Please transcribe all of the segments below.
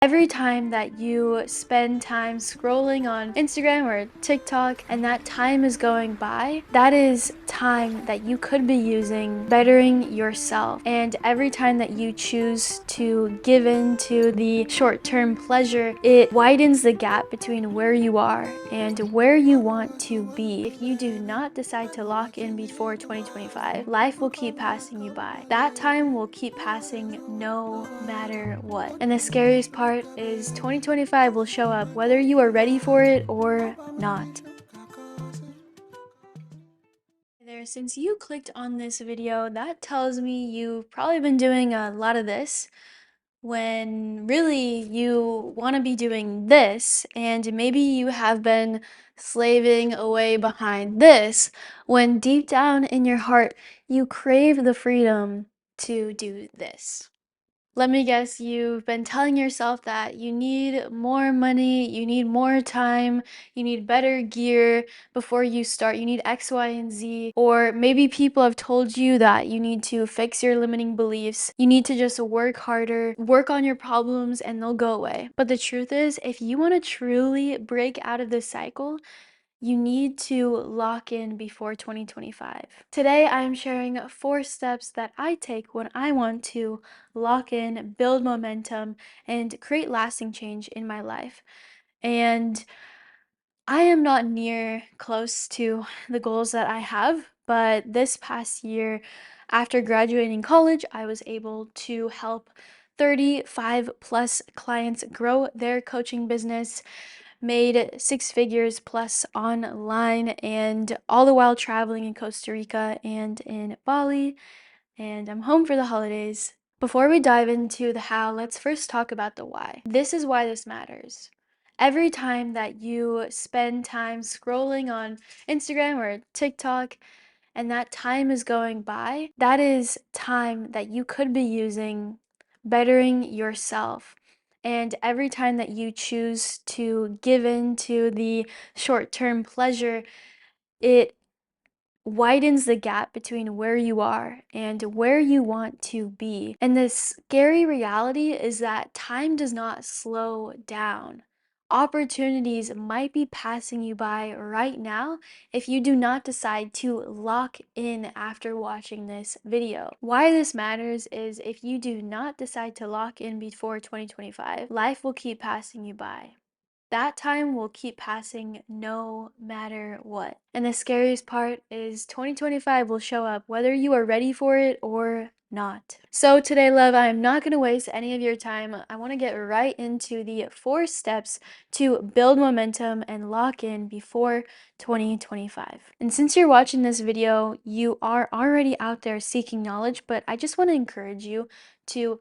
Every time that you spend time scrolling on Instagram or TikTok and that time is going by, that is time that you could be using bettering yourself. And every time that you choose to give in to the short-term pleasure, it widens the gap between where you are and where you want to be. If you do not decide to lock in before 2025, life will keep passing you by. That time will keep passing no matter what. And the scariest part is 2025 will show up whether you are ready for it or not. There, since you clicked on this video, that tells me you've probably been doing a lot of this when really you want to be doing this, and maybe you have been slaving away behind this when deep down in your heart you crave the freedom to do this. Let me guess, you've been telling yourself that you need more money, you need more time, you need better gear before you start, you need X, Y, and Z. Or maybe people have told you that you need to fix your limiting beliefs, you need to just work harder, work on your problems, and they'll go away. But the truth is, if you want to truly break out of this cycle, you need to lock in before 2025. Today, I am sharing 4 steps that I take when I want to lock in, build momentum, and create lasting change in my life. And I am not near close to the goals that I have, but this past year, after graduating college, I was able to help 35 plus clients grow their coaching business, made 6 figures plus online, and all the while traveling in Costa Rica and in Bali, and I'm home for the holidays. Before we dive into the how, let's first talk about the why. This is why this matters. Every time that you spend time scrolling on Instagram or TikTok and that time is going by, that is time that you could be using bettering yourself. And every time that you choose to give in to the short-term pleasure, it widens the gap between where you are and where you want to be. And the scary reality is that time does not slow down. Opportunities might be passing you by right now if you do not decide to lock in after watching this video. Why this matters is if you do not decide to lock in before 2025, life will keep passing you by. That time will keep passing no matter what. And the scariest part is 2025 will show up whether you are ready for it or not. So today, love, I'm not going to waste any of your time. I want to get right into the 4 steps to build momentum and lock in before 2025. And since you're watching this video, you are already out there seeking knowledge, but I just want to encourage you to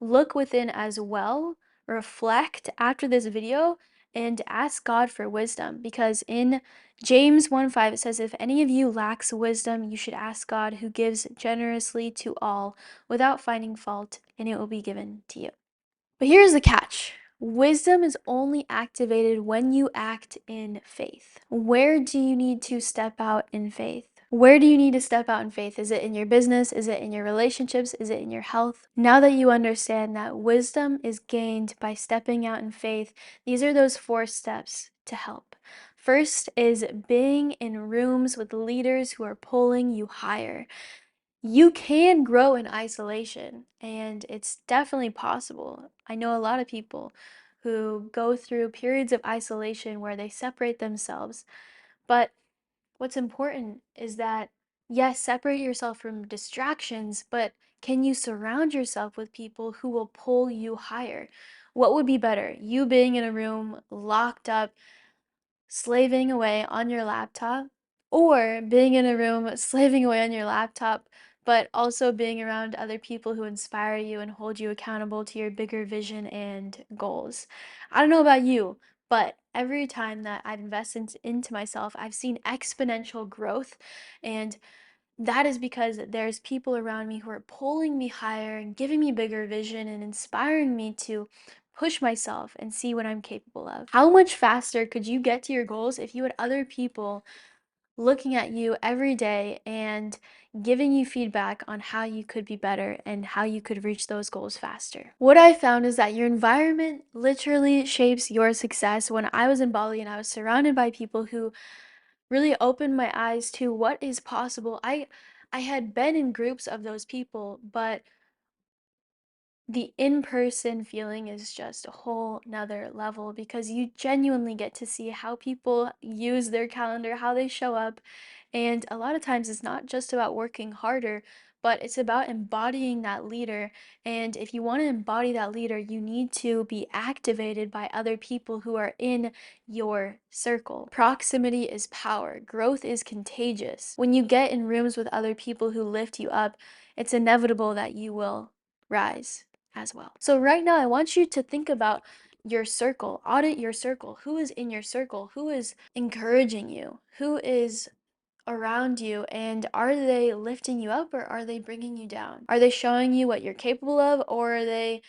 look within as well, reflect after this video, and ask God for wisdom, because in James 1:5 it says, if any of you lacks wisdom, you should ask God, who gives generously to all without finding fault, and it will be given to you. But here's the catch. Wisdom is only activated when you act in faith. Where do you need to step out in faith? Where do you need to step out in faith? Is it in your business? Is it in your relationships? Is it in your health? Now that you understand that wisdom is gained by stepping out in faith, these are those 4 steps to help. First is being in rooms with leaders who are pulling you higher. You can grow in isolation, and it's definitely possible. I know a lot of people who go through periods of isolation where they separate themselves, but what's important is that, yes, separate yourself from distractions, but can you surround yourself with people who will pull you higher? What would be better? You being in a room locked up, slaving away on your laptop, or being in a room slaving away on your laptop, but also being around other people who inspire you and hold you accountable to your bigger vision and goals. I don't know about you, but every time that I've invested into myself, I've seen exponential growth, and that is because there's people around me who are pulling me higher and giving me bigger vision and inspiring me to push myself and see what I'm capable of. How much faster could you get to your goals if you had other people looking at you every day and giving you feedback on how you could be better and how you could reach those goals faster. What I found is that your environment literally shapes your success. When I was in Bali and I was surrounded by people who really opened my eyes to what is possible. I had been in groups of those people, but the in-person feeling is just a whole nother level because you genuinely get to see how people use their calendar, how they show up. And a lot of times it's not just about working harder, but it's about embodying that leader. And if you want to embody that leader, you need to be activated by other people who are in your circle. Proximity is power. Growth is contagious. When you get in rooms with other people who lift you up, it's inevitable that you will rise as well. So right now, I want you to think about your circle, audit your circle. Who is in your circle? Who is encouraging you? Who is around you? And are they lifting you up or are they bringing you down? Are they showing you what you're capable of or are they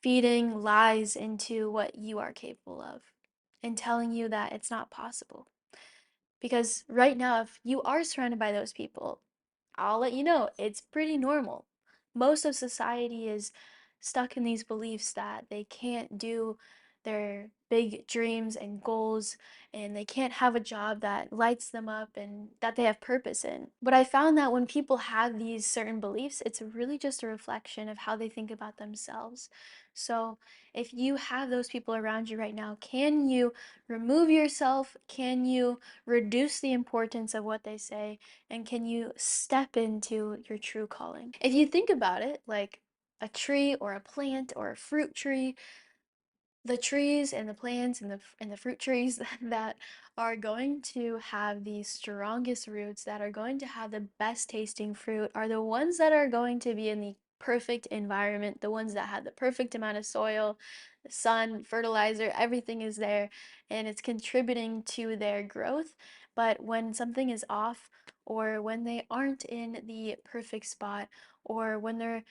feeding lies into what you are capable of and telling you that it's not possible? Because right now, if you are surrounded by those people, I'll let you know, it's pretty normal. Most of society is stuck in these beliefs that they can't do their big dreams and goals and they can't have a job that lights them up and that they have purpose in. But I found that when people have these certain beliefs, it's really just a reflection of how they think about themselves. So if you have those people around you right now, can you remove yourself? Can you reduce the importance of what they say? And can you step into your true calling? If you think about it like a tree or a plant or a fruit tree, the trees and the plants and the fruit trees that are going to have the strongest roots, that are going to have the best tasting fruit, are the ones that are going to be in the perfect environment, the ones that have the perfect amount of soil, the sun, fertilizer, everything is there and it's contributing to their growth. But when something is off, or when they aren't in the perfect spot, or when they're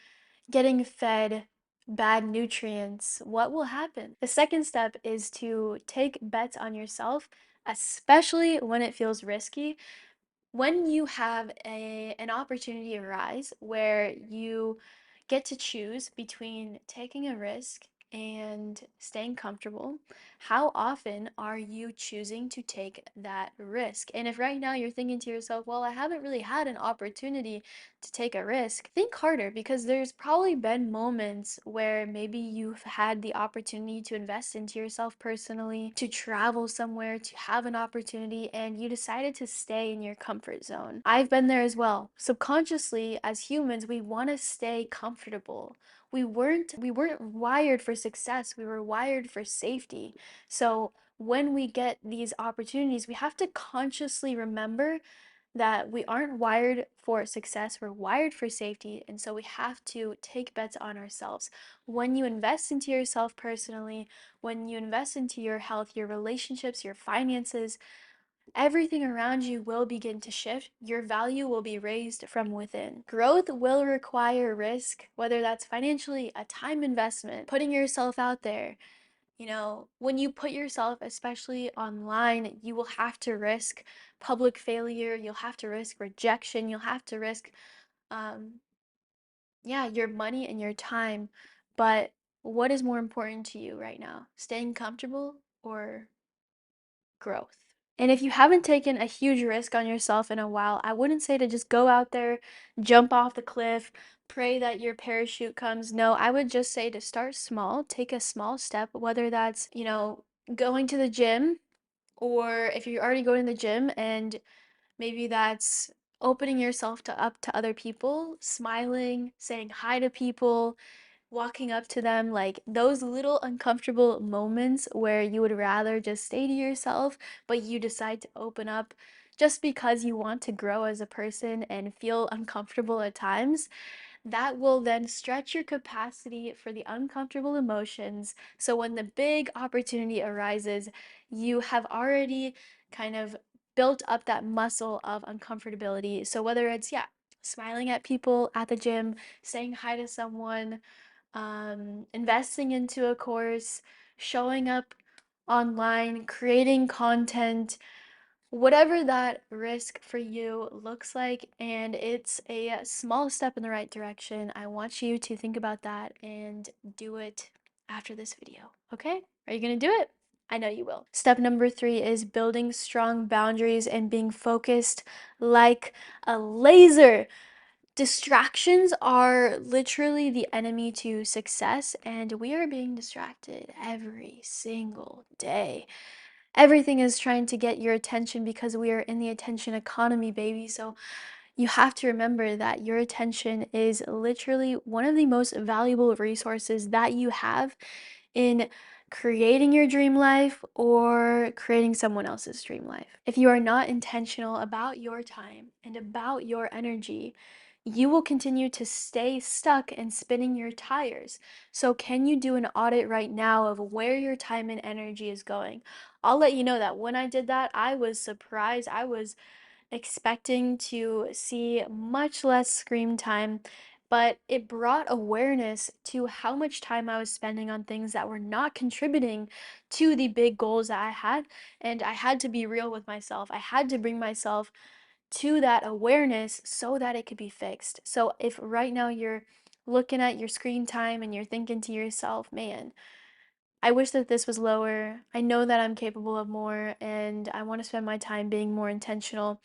getting fed bad nutrients, what will happen? The second step is to take bets on yourself, especially when it feels risky. When you have an opportunity arise where you get to choose between taking a risk and staying comfortable, how often are you choosing to take that risk? And if right now you're thinking to yourself, well, I haven't really had an opportunity to take a risk, think harder because there's probably been moments where maybe you've had the opportunity to invest into yourself personally, to travel somewhere, to have an opportunity, and you decided to stay in your comfort zone. I've been there as well. Subconsciously, as humans, we want to stay comfortable. We weren't wired for success. We were wired for safety. So when we get these opportunities, we have to consciously remember that we aren't wired for success, we're wired for safety, and so we have to take bets on ourselves. When you invest into yourself personally, when you invest into your health, your relationships, your finances, everything around you will begin to shift. Your value will be raised from within. Growth will require risk, whether that's financially, a time investment, putting yourself out there. You know, when you put yourself, especially online, you will have to risk public failure, you'll have to risk rejection, you'll have to risk, um, yeah, your money and your time. But what is more important to you right now? Staying comfortable or growth? And if you haven't taken a huge risk on yourself in a while, I wouldn't say to just go out there, jump off the cliff, pray that your parachute comes. No, I would just say to start small, take a small step, whether that's, going to the gym, or if you're already going to the gym and maybe that's opening yourself up to other people, smiling, saying hi to people, walking up to them, like those little uncomfortable moments where you would rather just stay to yourself, but you decide to open up just because you want to grow as a person and feel uncomfortable at times, that will then stretch your capacity for the uncomfortable emotions. So when the big opportunity arises, you have already kind of built up that muscle of uncomfortability. So whether it's, yeah, smiling at people at the gym, saying hi to someone, investing into a course, showing up online, creating content, Whatever that risk for you looks like, and it's a small step in the right direction, I want you to think about that and do it after this video. Okay? Are you gonna do it? I know you will. Step number 3 is building strong boundaries and being focused like a laser. Distractions are literally the enemy to success, and we are being distracted every single day. Everything is trying to get your attention because we are in the attention economy, baby. So you have to remember that your attention is literally one of the most valuable resources that you have in creating your dream life or creating someone else's dream life. If you are not intentional about your time and about your energy, you will continue to stay stuck and spinning your tires. So, can you do an audit right now of where your time and energy is going? I'll let you know that when I did that, I was surprised. I was expecting to see much less screen time, but it brought awareness to how much time I was spending on things that were not contributing to the big goals that I had. And I had to be real with myself. I had to bring myself to that awareness so that it could be fixed. So if right now you're looking at your screen time and you're thinking to yourself, man, I wish that this was lower. I know that I'm capable of more and I want to spend my time being more intentional.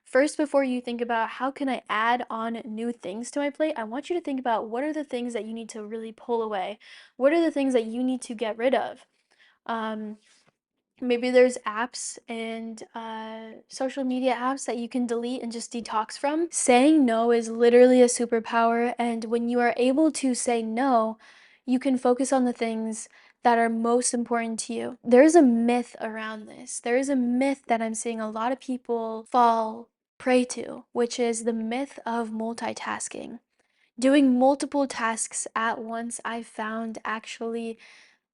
First, before you think about how can I add on new things to my plate, I want you to think about what are the things that you need to really pull away? What are the things that you need to get rid of? Um, Maybe there's apps and social media apps that you can delete and just detox from. Saying no is literally a superpower, and when you are able to say no, you can focus on the things that are most important to you. There's a myth around this. There is a myth that I'm seeing a lot of people fall prey to, which is the myth of multitasking. Doing multiple tasks at once, I've found actually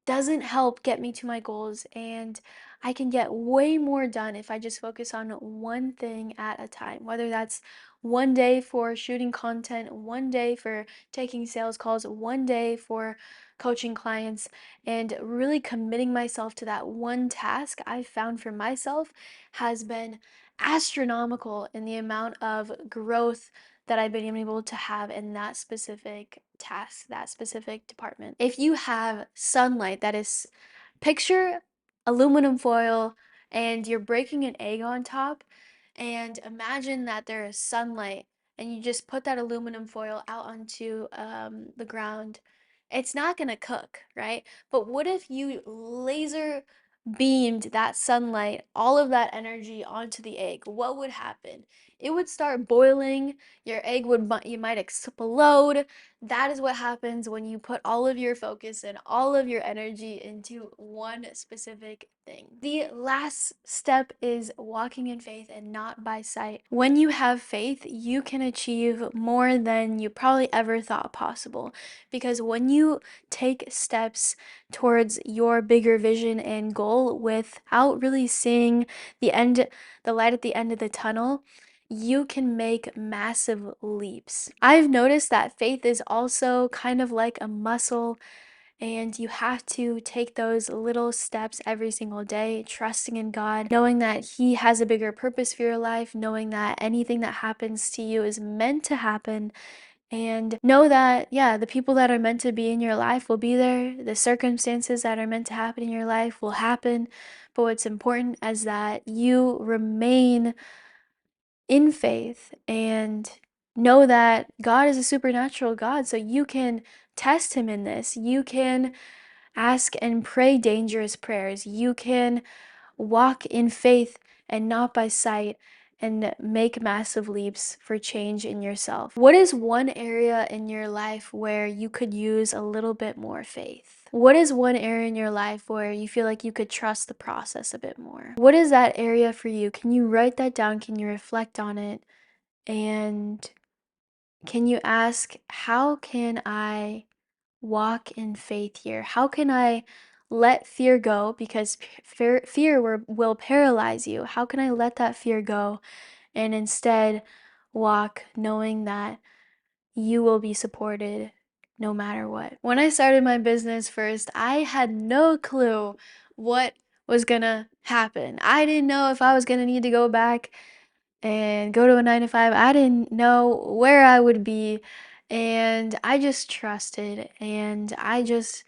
doesn't help get me to my goals, and I can get way more done if I just focus on one thing at a time, whether that's one day for shooting content, one day for taking sales calls, one day for coaching clients, and really committing myself to that one task. I've found for myself has been astronomical in the amount of growth that I've been able to have in that specific task, that specific department. If you have sunlight that is, picture aluminum foil and you're breaking an egg on top, and imagine that there is sunlight and you just put that aluminum foil out onto the ground. It's not gonna cook, right? But what if you laser beamed that sunlight, all of that energy onto the egg? What would happen? It would start boiling, your egg would, you might explode. That is what happens when you put all of your focus and all of your energy into one specific thing. The last step is walking in faith and not by sight. When you have faith, you can achieve more than you probably ever thought possible. Because when you take steps towards your bigger vision and goal without really seeing the light at the end of the tunnel, you can make massive leaps. I've noticed that faith is also kind of like a muscle, and you have to take those little steps every single day, trusting in God, knowing that He has a bigger purpose for your life, knowing that anything that happens to you is meant to happen. And know that, yeah, the people that are meant to be in your life will be there. The circumstances that are meant to happen in your life will happen. But what's important is that you remain in faith and know that God is a supernatural God. So you can test Him in this. You can ask and pray dangerous prayers. You can walk in faith and not by sight and make massive leaps for change in yourself. What is one area in your life where you could use a little bit more faith? What is one area in your life where you feel like you could trust the process a bit more? What is that area for you? Can you write that down? Can you reflect on it? And can you ask, how can I walk in faith here? How can I let fear go? Because fear will paralyze you. How can I let that fear go and instead walk knowing that you will be supported no matter what? When I started my business first, I had no clue what was gonna happen. I didn't know if I was gonna need to go back and go to a 9 to 5. I didn't know where I would be. And I just trusted and I just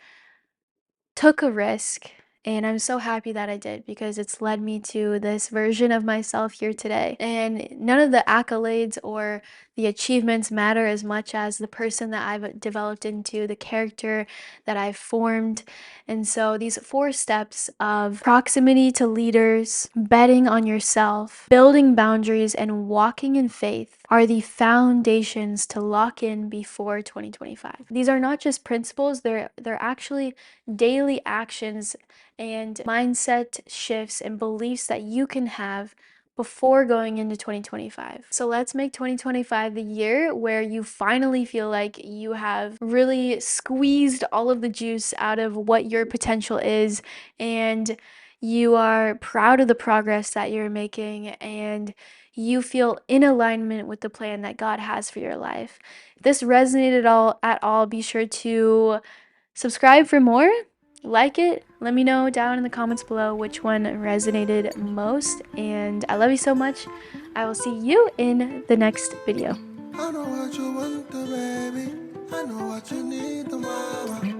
took a risk. And I'm so happy that I did because it's led me to this version of myself here today. And none of the accolades or the achievements matter as much as the person that I've developed into, the character that I've formed. And so these 4 steps of proximity to leaders, betting on yourself, building boundaries, and walking in faith are the foundations to lock in before 2025. These are not just principles, they're actually daily actions and mindset shifts and beliefs that you can have before going into 2025. So let's make 2025 the year where you finally feel like you have really squeezed all of the juice out of what your potential is, and you are proud of the progress that you're making, and you feel in alignment with the plan that God has for your life. If this resonated at all, be sure to subscribe for more. Like it. Let me know down in the comments below which one resonated most. And I love you so much. I will see you in the next video. I know what you want, baby. I know what you need, mama.